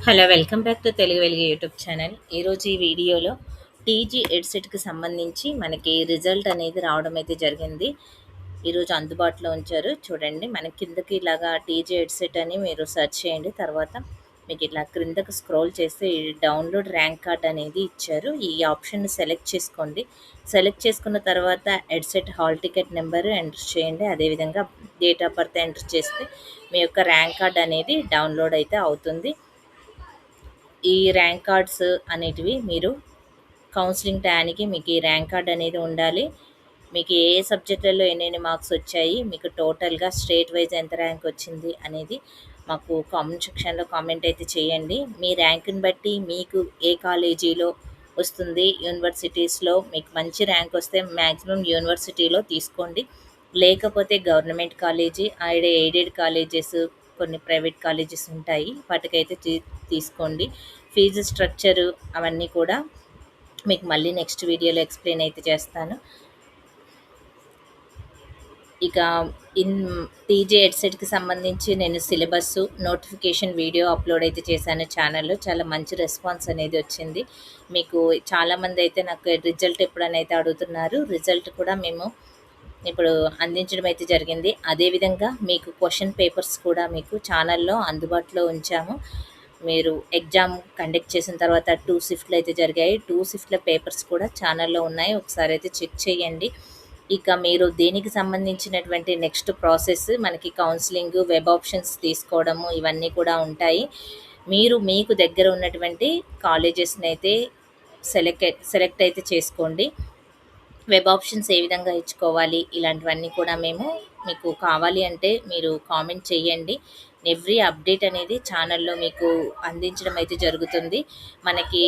Hello! Welcome back to Telugu వెలుగు YouTube channel. ఈరోజు ఈ వీడియోలో టీజీ ఎడ్సెట్‌కి సంబంధించి మనకి రిజల్ట్ అనేది రావడం అయితే జరిగింది. ఈరోజు అందుబాటులో ఉంచారు. చూడండి మనకి కిందకి ఇలాగా టీజీ ఎడ్సెట్ అని మీరు సెర్చ్ చేయండి. తర్వాత మీకు ఇట్లా క్రిందకి స్క్రోల్ చేస్తే ఈ డౌన్‌లోడ్ ర్యాంక్ కార్డ్ అనేది ఇచ్చారు. ఈ ఆప్షన్‌ని సెలెక్ట్ చేసుకోండి. సెలెక్ట్ చేసుకున్న తర్వాత EdCET hall ticket number enter చేయండి. అదేవిధంగా డేట్ ఆఫ్ బర్త్ ఎంటర్ చేస్తే మీ యొక్క ర్యాంక్ కార్డ్ అనేది డౌన్‌లోడ్ అయితే అవుతుంది. ఈ ర్యాంక్ కార్డ్స్ అనేటివి మీరు కౌన్సిలింగ్ టయానికి మీకు ఈ ర్యాంక్ కార్డ్ అనేది ఉండాలి. మీకు ఏ ఏ సబ్జెక్టులలో ఎన్నెన్ని మార్క్స్ వచ్చాయి, మీకు టోటల్‌గా స్టేట్ వైస్ ఎంత ర్యాంక్ వచ్చింది అనేది మాకు కామెంట్ సెక్షన్‌లో కామెంట్ అయితే చేయండి. మీ ర్యాంక్‌ని బట్టి మీకు ఏ కాలేజీలో వస్తుంది, యూనివర్సిటీస్‌లో మీకు మంచి ర్యాంక్ వస్తే మ్యాక్సిమం యూనివర్సిటీలో తీసుకోండి. లేకపోతే గవర్నమెంట్ కాలేజీ, ఎయిడెడ్ కాలేజెస్, కొన్ని ప్రైవేట్ కాలేజెస్ ఉంటాయి. వాటికైతే తీసుకోండి. ఫీజు స్ట్రక్చరు అవన్నీ కూడా మీకు మళ్ళీ నెక్స్ట్ వీడియోలో ఎక్స్‌ప్లెయిన్ అయితే చేస్తాను. ఇక ఇన్ టీజీ హెడ్సెట్‌కి సంబంధించి నేను సిలబస్సు, నోటిఫికేషన్ వీడియో అప్లోడ్ అయితే చేశాను ఛానల్‌లో. చాలా మంచి రెస్పాన్స్ అనేది వచ్చింది. మీకు చాలామంది అయితే నాకు రిజల్ట్ ఎప్పుడని అయితే అడుగుతున్నారు. రిజల్ట్ కూడా మేము ఇప్పుడు అందించడం అయితే జరిగింది. అదేవిధంగా మీకు క్వెషన్ పేపర్స్ కూడా మీకు ఛానల్‌లో అందుబాటులో ఉంచాము. మీరు ఎగ్జామ్ కండక్ట్ చేసిన తర్వాత 2 షిఫ్ట్‌లు అయితే జరిగాయి. 2 షిఫ్ట్‌ల పేపర్స్ కూడా ఛానల్‌లో ఉన్నాయి. ఒకసారి అయితే చెక్ చేయండి. ఇక మీరు దీనికి సంబంధించినటువంటి నెక్స్ట్ ప్రాసెస్ మనకి కౌన్సిలింగ్, వెబ్ ఆప్షన్స్ తీసుకోవడము ఇవన్నీ కూడా ఉంటాయి. మీరు మీకు దగ్గర ఉన్నటువంటి కాలేజెస్‌నైతే సెలెక్ట్ అయితే చేసుకోండి. వెబ్ ఆప్షన్స్ ఏ విధంగా ఇచ్చుకోవాలి ఇలాంటివన్నీ కూడా మేము మీకు కావాలి అంటే మీరు కామెంట్ చేయండి. ఎవ్రీ అప్డేట్ అనేది ఛానల్‌లో మీకు అందించడం అయితే జరుగుతుంది. మనకి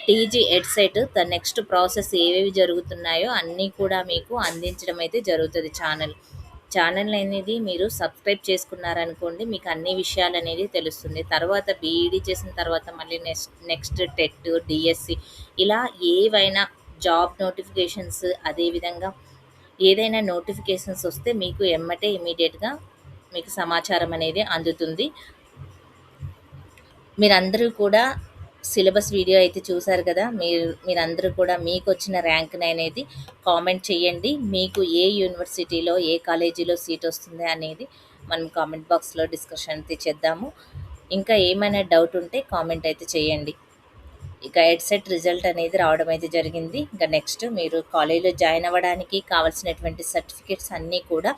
టీజీ ఎడ్సెట్ నెక్స్ట్ ప్రాసెస్ ఏవేవి జరుగుతున్నాయో అన్నీ కూడా మీకు అందించడం అయితే జరుగుతుంది ఛానల్ అనేది మీరు సబ్స్క్రైబ్ చేసుకున్నారనుకోండి మీకు అన్ని విషయాలనేది తెలుస్తుంది. తర్వాత బీఈడీ చేసిన తర్వాత మళ్ళీ నెక్స్ట్ టెట్, డీఎస్సీ ఇలా ఏవైనా జాబ్ నోటిఫికేషన్స్ అదేవిధంగా ఏదైనా నోటిఫికేషన్స్ వస్తే మీకు ఎమ్మటే ఇమీడియట్‌గా మీకు సమాచారం అనేది అందుతుంది. మీరందరూ కూడా సిలబస్ వీడియో అయితే చూసారు కదా! మీరందరూ కూడా మీకొచ్చిన ర్యాంక్‌ని అనేది కామెంట్ చేయండి. మీకు ఏ యూనివర్సిటీలో, ఏ కాలేజీలో సీట్ వస్తుంది అనేది మనం కామెంట్ బాక్స్‌లో డిస్కషన్ అయితే చేద్దాము. ఇంకా ఏమైనా డౌట్ ఉంటే కామెంట్ అయితే చేయండి. ఇక హెడ్సెట్ రిజల్ట్ అనేది రావడం అయితే జరిగింది. ఇంకా నెక్స్ట్ మీరు కాలేజ్‌లో జాయిన్ అవ్వడానికి కావాల్సినటువంటి సర్టిఫికేట్స్ అన్నీ కూడా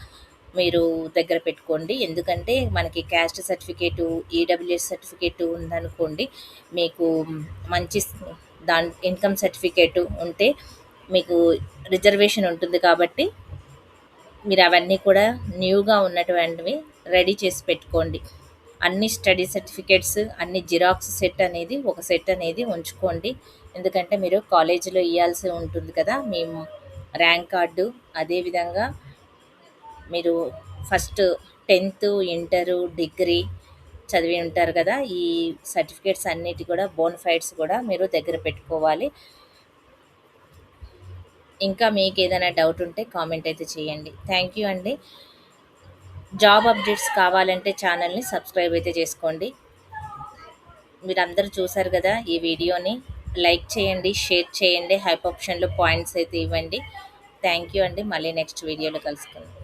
మీరు దగ్గర పెట్టుకోండి. ఎందుకంటే మనకి క్యాస్ట్ సర్టిఫికేటు, ఈడబ్ల్యూఎస్ సర్టిఫికేటు ఉందనుకోండి, మీకు మంచి ఇన్‌కమ్ సర్టిఫికేటు ఉంటే మీకు రిజర్వేషన్ ఉంటుంది కాబట్టి మీరు అవన్నీ కూడా న్యూగా ఉన్నటువంటివి రెడీ చేసి పెట్టుకోండి. అన్ని స్టడీ సర్టిఫికేట్స్, అన్ని జిరాక్స్ ఒక సెట్ అనేది ఉంచుకోండి. ఎందుకంటే మీరు కాలేజీలో ఇయ్యాల్సి ఉంటుంది కదా! మీ ర్యాంక్ కార్డు, అదేవిధంగా మీరు ఫస్ట్ 10థ్, ఇంటరు, డిగ్రీ చదివి ఉంటారు కదా! ఈ సర్టిఫికేట్స్ అన్నిటి కూడా బోనఫైడ్స్ కూడా మీరు దగ్గర పెట్టుకోవాలి. ఇంకా మీకేదైనా డౌట్ ఉంటే కామెంట్ అయితే చేయండి. థ్యాంక్ యూ అండి. జాబ్ అప్డేట్స్ కావాలంటే ఛానల్‌ని సబ్స్క్రైబ్ అయితే చేసుకోండి. మీరందరూ చూసారు కదా ఈ వీడియోని. లైక్ చేయండి, షేర్ చేయండి, హైప్ ఆప్షన్‌లో పాయింట్స్ అయితే ఇవ్వండి. థ్యాంక్ యూ అండి. మళ్ళీ నెక్స్ట్ వీడియోలో కలుసుకుందాం.